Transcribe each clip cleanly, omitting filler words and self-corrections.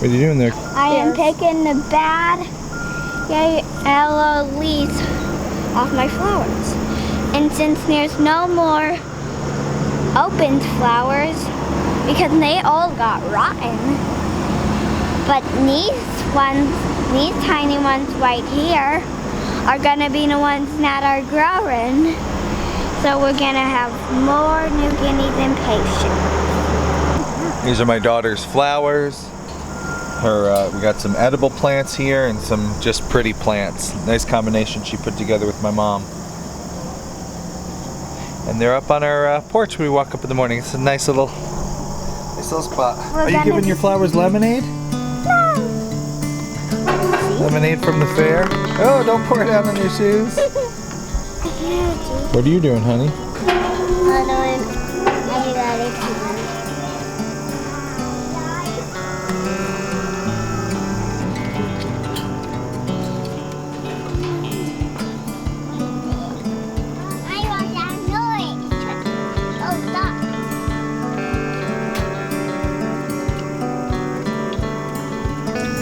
What are you doing there? I am taking the bad yellow leaves off my flowers. And since there's no more opened flowers, because they all got rotten, but these tiny ones right here are gonna be the ones that are growing. So we're gonna have more New Guineas impatient. These are my daughter's flowers. We got some edible plants here and some just pretty plants. Nice combination she put together with my mom. And they're up on our porch when we walk up in the morning. It's a nice little spot. Are you giving your flowers lemonade? No. Lemonade from the fair? Oh, don't pour it out on your shoes. What are you doing, honey?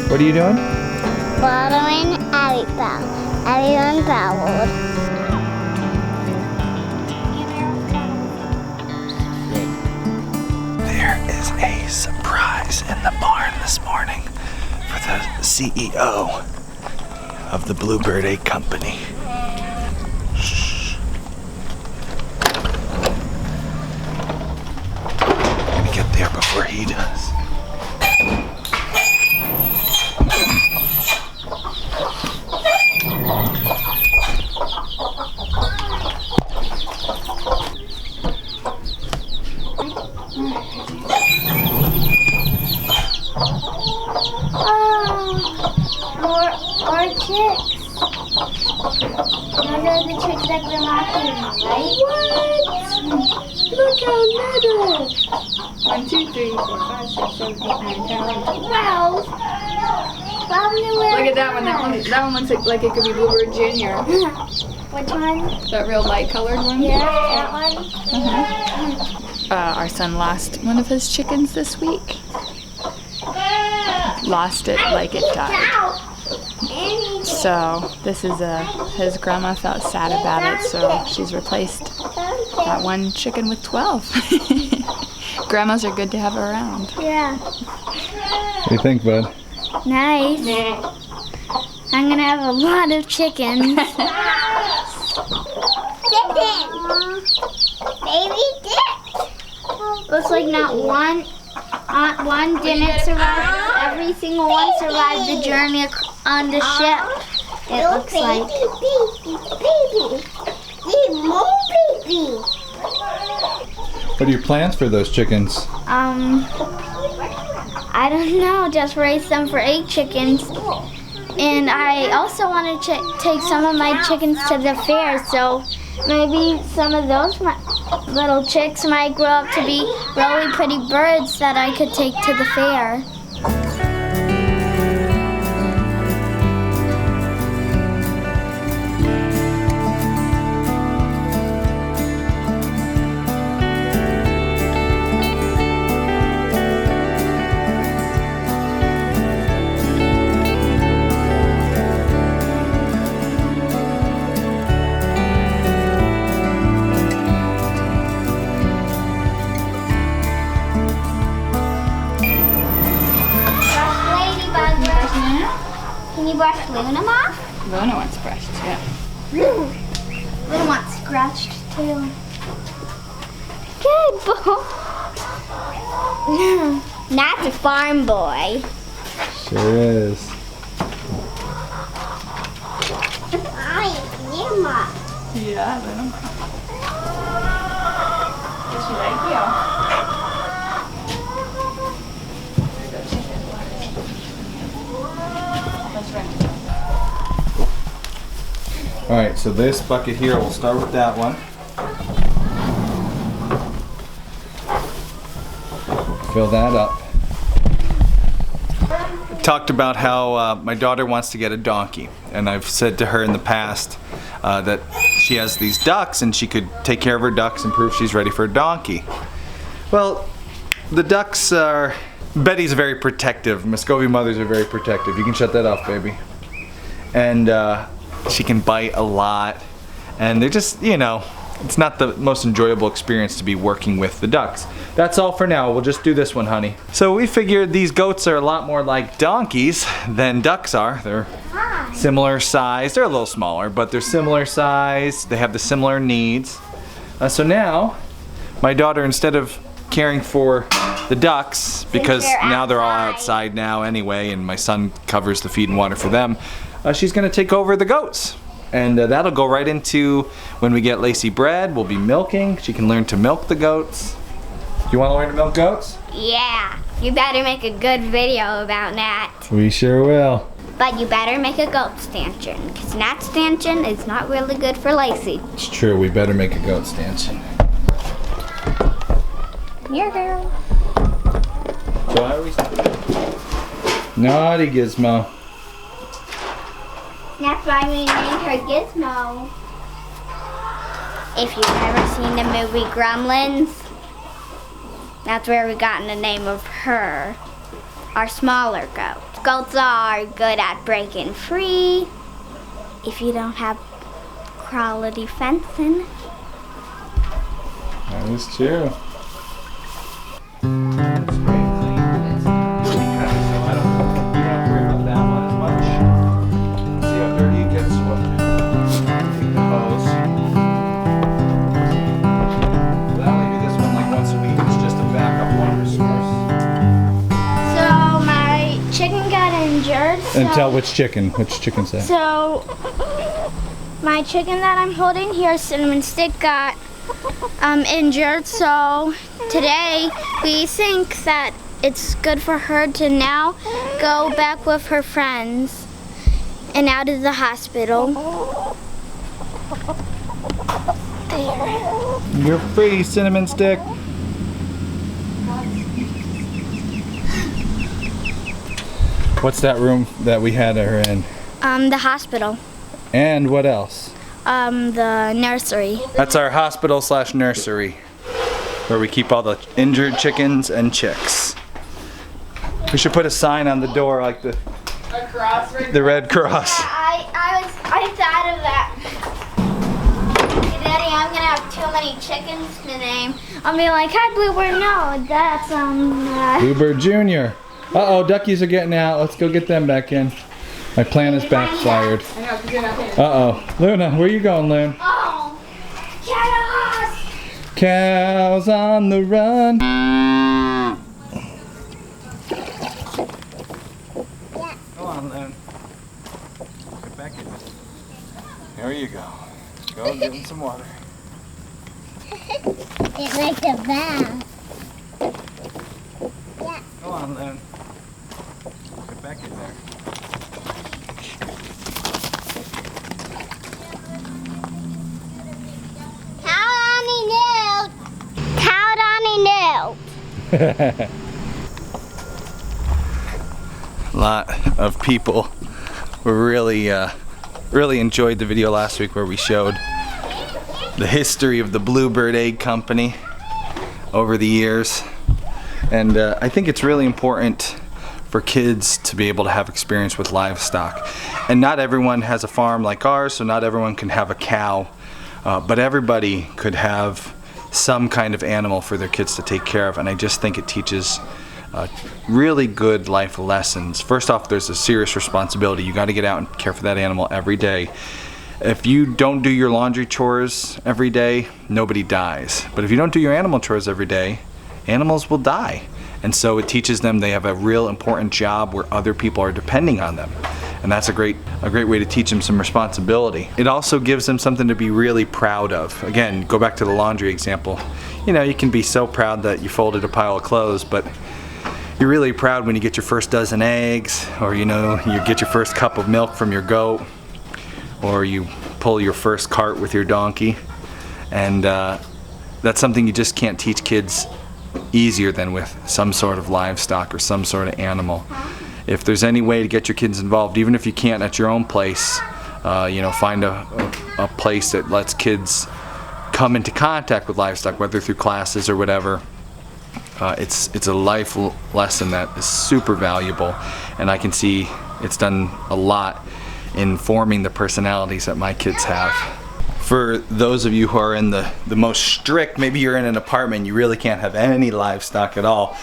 What are you doing? Watering everyone bowled. There is a surprise in the barn this morning for the CEO of the Bluebird Egg Company. Shh. I'm gonna get there before he does. More chicks. Those are the chicks that Grandma gave me, right? What? Look how little. 1, 2, 3, 4, 5, 6, 7, 8, 9, 10, 11, 12. Look at that one. That one looks like it could be Bluebird Junior. Which one? That real light colored one? Yeah, that one. Our son lost one of his chickens this week. Lost it like it died. So this is his grandma felt sad about it, so she's replaced that one chicken with 12. Grandmas are good to have around. Yeah. What do you think, bud? Nice. I'm gonna have a lot of chickens. Chicken! Baby dick! Looks like not one didn't survive. Every single one survived the journey on the ship. It looks like. Baby. What are your plans for those chickens? I don't know. Just raise them for 8 chickens. And I also want to take some of my chickens to the fair, so maybe some of those little chicks might grow up to be really pretty birds that I could take to the fair. Can you brush Luna off? Luna wants brushed, yeah. Luna wants scratched too. Good boy. That's a farm boy. Sure is. Yeah, Luna. Does she like you? All right, so this bucket here, we'll start with that one. Fill that up. Talked about how my daughter wants to get a donkey, and I've said to her in the past that she has these ducks and she could take care of her ducks and prove she's ready for a donkey. Well, the ducks are Betty's very protective. Muscovy mothers are very protective. You can shut that off, baby. And she can bite a lot. And they're just, you know, it's not the most enjoyable experience to be working with the ducks. That's all for now. We'll just do this one, honey. So we figured these goats are a lot more like donkeys than ducks are. They're similar size. They're a little smaller, but they're similar size. They have the similar needs. So now, my daughter, instead of caring for the ducks, because now they're all outside now anyway, and my son covers the feed and water for them, she's gonna take over the goats. And that'll go right into when we get Lacey bred. We'll be milking. She can learn to milk the goats. Do you want to learn to milk goats? Yeah, you better make a good video about that. We sure will. But you better make a goat stanchion, because that stanchion is not really good for Lacey. It's true, we better make a goat stanchion. Here, girl. So how are we? Naughty Gizmo. That's why we named her Gizmo. If you've never seen the movie Gremlins, that's where we got the name of her. Our smaller goat. Goats are good at breaking free if you don't have quality fencing. That is true. And tell which chicken's that? So, my chicken that I'm holding here, Cinnamon Stick, got injured. So, today we think that it's good for her to now go back with her friends and out of the hospital. There. You're free, Cinnamon Stick. What's that room that we had her in? The hospital. And what else? The nursery. That's our hospital / nursery, where we keep all the injured chickens and chicks. We should put a sign on the door like the Red Cross. Yeah, I thought of that. Hey, Daddy, I'm gonna have too many chickens to name. I'll be like, hi, Bluebird. No, that's Bluebird Jr. Uh-oh, duckies are getting out. Let's go get them back in. My plan is backfired. Uh-oh. Luna, where you going, Loon? Oh, cows! Cows on the run. Come on, Loon. Get back in. There you go. Go give him some water. It's like a bath. Come on, Loon. Get back in there. Count on a A lot of people were really enjoyed the video last week where we showed the history of the Bluebird Egg Company over the years. And I think it's really important for kids to be able to have experience with livestock. And not everyone has a farm like ours, so not everyone can have a cow, but everybody could have some kind of animal for their kids to take care of. And I just think it teaches really good life lessons. First off, there's a serious responsibility. You got to get out and care for that animal every day. If you don't do your laundry chores every day, nobody dies. But if you don't do your animal chores every day, animals will die. And so it teaches them they have a real important job where other people are depending on them. And that's a great way to teach them some responsibility. It also gives them something to be really proud of. Again, go back to the laundry example. You know, you can be so proud that you folded a pile of clothes, but you're really proud when you get your first dozen eggs, or you know, you get your first cup of milk from your goat, or you pull your first cart with your donkey. And that's something you just can't teach kids easier than with some sort of livestock or some sort of animal. If there's any way to get your kids involved, even if you can't at your own place, you know, find a place that lets kids come into contact with livestock, whether through classes or whatever. It's a life lesson that is super valuable, and I can see it's done a lot in forming the personalities that my kids have. For those of you who are in the most strict, maybe you're in an apartment, you really can't have any livestock at all.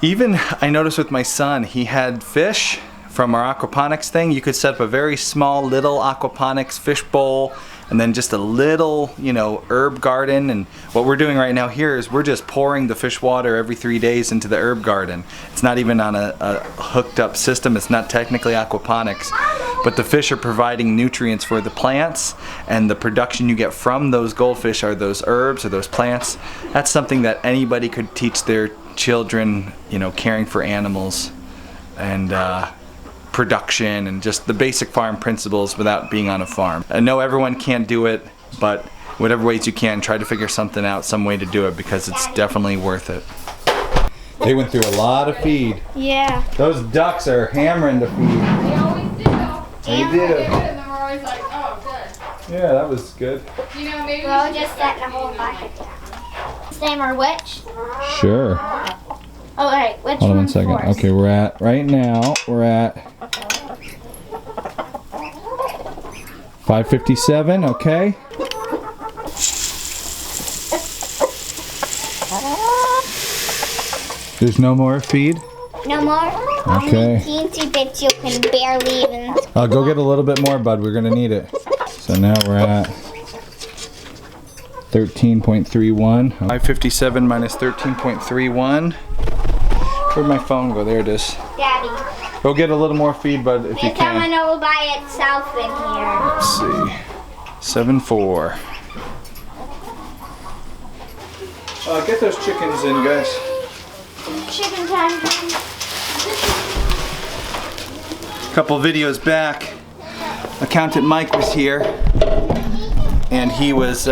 Even I noticed with my son, he had fish from our aquaponics thing. You could set up a very small little aquaponics fish bowl and then just a little, you know, herb garden. And what we're doing right now here is we're just pouring the fish water every 3 days into the herb garden. It's not even on a hooked up system. It's not technically aquaponics, but the fish are providing nutrients for the plants, and the production you get from those goldfish are those herbs or those plants. That's something that anybody could teach their children, you know, caring for animals and production and just the basic farm principles without being on a farm. I know everyone can't do it, but whatever ways you can, try to figure something out, some way to do it, because it's definitely worth it. They went through a lot of feed. Yeah. Those ducks are hammering the feed. They always do. They do. And then we're always like, oh, good. Yeah, that was good. You know, maybe We're we should just setting a whole bucket down. Same or which? Sure. Oh, wait, which Hold on one one's second. first? Okay, we're at, right now, we're at 557, okay. There's no more feed? No more? Okay. Only teensy bits you can barely even... I'll go get a little bit more, bud. We're gonna need it. So now we're at 13.31. 557 minus 13.31. Where'd my phone go? There it is. Daddy. Go get a little more feed, bud, if you There's can. someone all by itself in here. Let's see. 7.4. Get those chickens in, guys. Chicken time. A couple videos back, Accountant Mike was here, and he was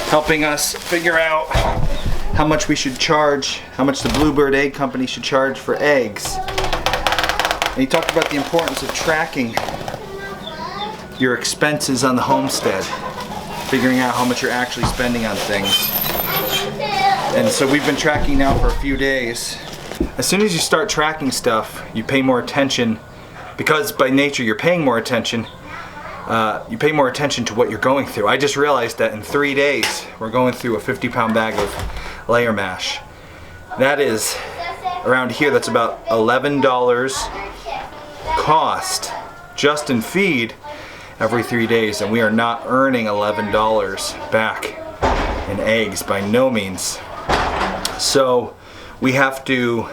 helping us figure out how much we should charge, how much the Bluebird Egg Company should charge for eggs. And he talked about the importance of tracking your expenses on the homestead, figuring out how much you're actually spending on things. And so we've been tracking now for a few days. As soon as you start tracking stuff, you pay more attention, because by nature you're paying more attention. You pay more attention to what you're going through. I just realized that in 3 days we're going through a 50-pound bag of layer mash. That is, around here, that's about $11 cost just in feed every 3 days, and we are not earning $11 back in eggs by no means. So we have to,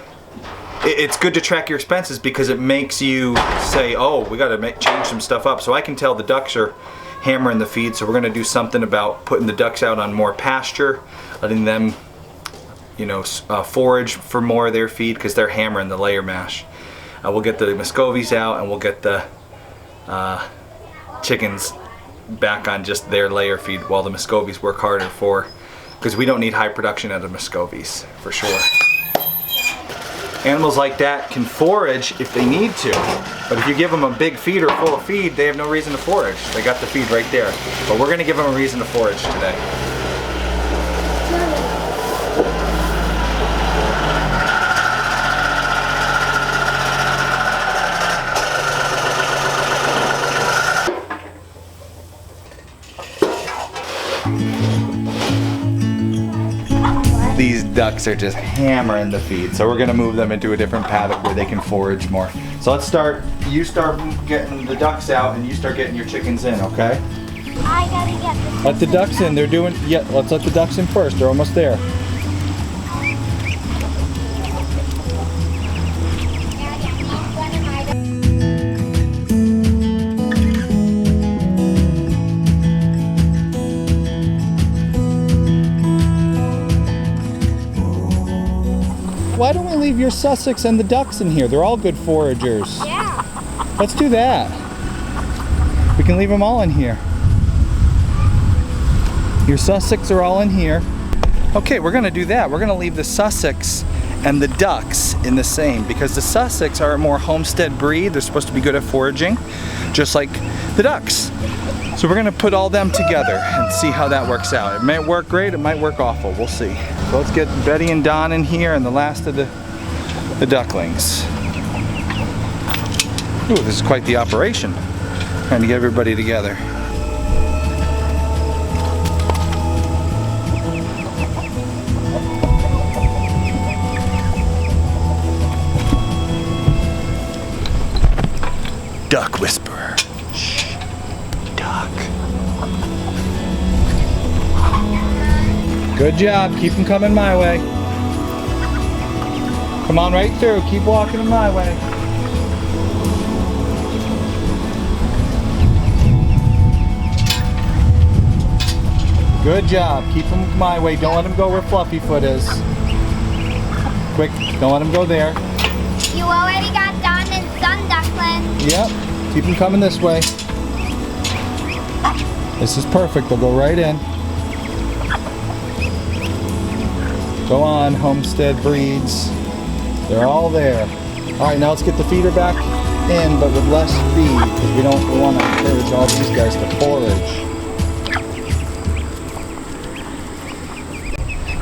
it's good to track your expenses because it makes you say, oh, we got to change some stuff up. So I can tell the ducks are hammering the feed, so we're going to do something about putting the ducks out on more pasture, letting them, you know, forage for more of their feed because they're hammering the layer mash. We'll get the Muscovies out, and we'll get the chickens back on just their layer feed while the Muscovies work harder because we don't need high production out of Muscovies, for sure. Animals like that can forage if they need to, but if you give them a big feeder full of feed, they have no reason to forage. They got the feed right there. But we're going to give them a reason to forage today. These ducks are just hammering the feed, so we're gonna move them into a different paddock where they can forage more. So let's start, you start getting the ducks out and you start getting your chickens in, okay? I gotta get the... Let the ducks in, they're doing, yeah, let's let the ducks in first, they're almost there. Why don't we leave your Sussex and the ducks in here? They're all good foragers. Yeah. Let's do that. We can leave them all in here. Your Sussex are all in here. Okay, we're gonna do that. We're gonna leave the Sussex and the ducks in the same, because the Sussex are a more homestead breed. They're supposed to be good at foraging, just like the ducks. So we're gonna put all them together and see how that works out. It might work great, it might work awful, we'll see. So let's get Betty and Don in here and the last of the ducklings. Ooh, this is quite the operation, trying to get everybody together. Duck whisperer. Shh. Duck. Good job. Keep them coming my way. Come on right through. Keep walking them my way. Good job. Keep them my way. Don't let them go where Fluffyfoot is. Quick. Don't let them go there. You already got Don and Sun Duckling. Yep, keep them coming this way. This is perfect, they'll go right in. Go on, Homestead breeds. They're all there. All right, now let's get the feeder back in, but with less feed, because we don't want to encourage all these guys to forage.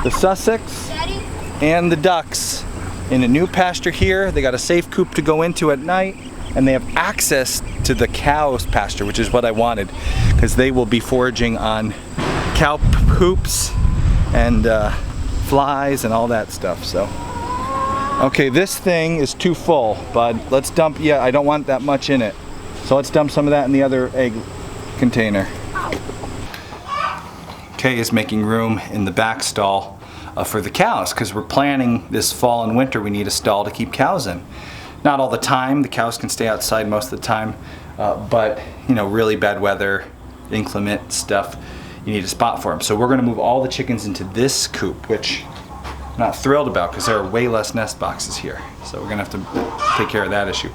The Sussex and the ducks in a new pasture here. They got a safe coop to go into at night, and they have access to the cows' pasture, which is what I wanted, because they will be foraging on cow poops and flies and all that stuff. So, okay, this thing is too full, bud. Let's dump. Yeah, I don't want that much in it, so let's dump some of that in the other egg container. Kay is making room in the back stall for the cows, because we're planning this fall and winter we need a stall to keep cows in. Not all the time, the cows can stay outside most of the time, but you know, really bad weather, inclement stuff, you need a spot for them. So we're going to move all the chickens into this coop, which I'm not thrilled about because there are way less nest boxes here. So we're going to have to take care of that issue.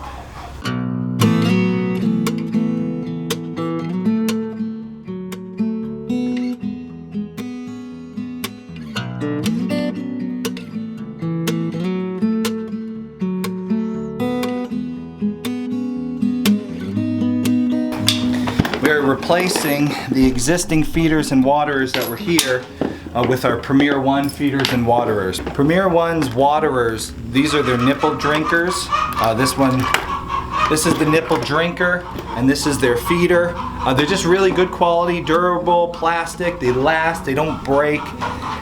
We're replacing the existing feeders and waterers that were here with our Premier One feeders and waterers. Premier One's waterers, these are their nipple drinkers. This is the nipple drinker, and this is their feeder. They're just really good quality, durable, plastic. They last, they don't break,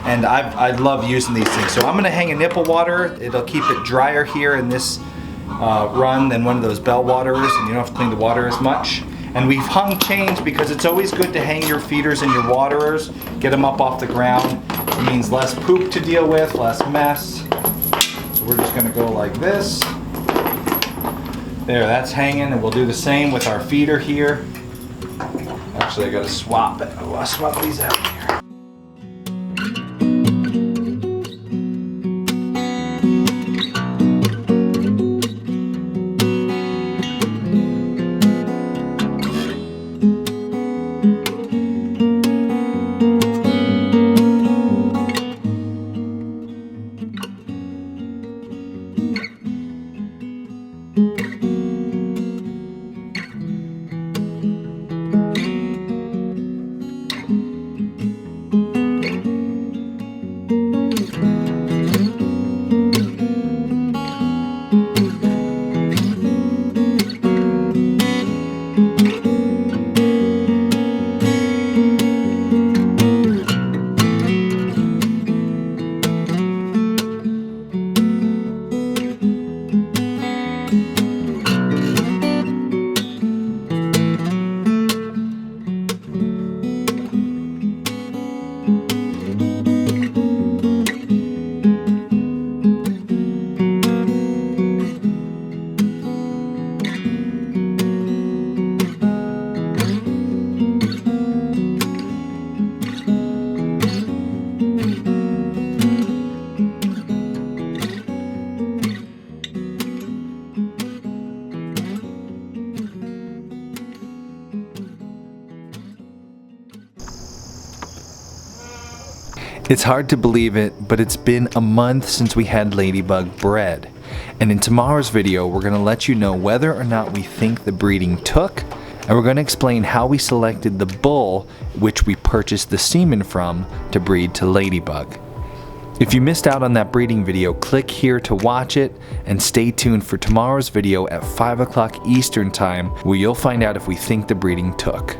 and I love using these things. So I'm gonna hang a nipple waterer. It'll keep it drier here in this run than one of those bell waterers, and you don't have to clean the water as much. And we've hung chains because it's always good to hang your feeders and your waterers, get them up off the ground. It means less poop to deal with, less mess. So we're just gonna go like this. There, that's hanging, and we'll do the same with our feeder here. Actually, I gotta swap it. Oh, I'll swap these out here. It's hard to believe it, but it's been a month since we had ladybug bred. And in tomorrow's video, we're going to let you know whether or not we think the breeding took, and we're going to explain how we selected the bull, which we purchased the semen from, to breed to ladybug. If you missed out on that breeding video, click here to watch it, and stay tuned for tomorrow's video at 5 o'clock Eastern Time, where you'll find out if we think the breeding took.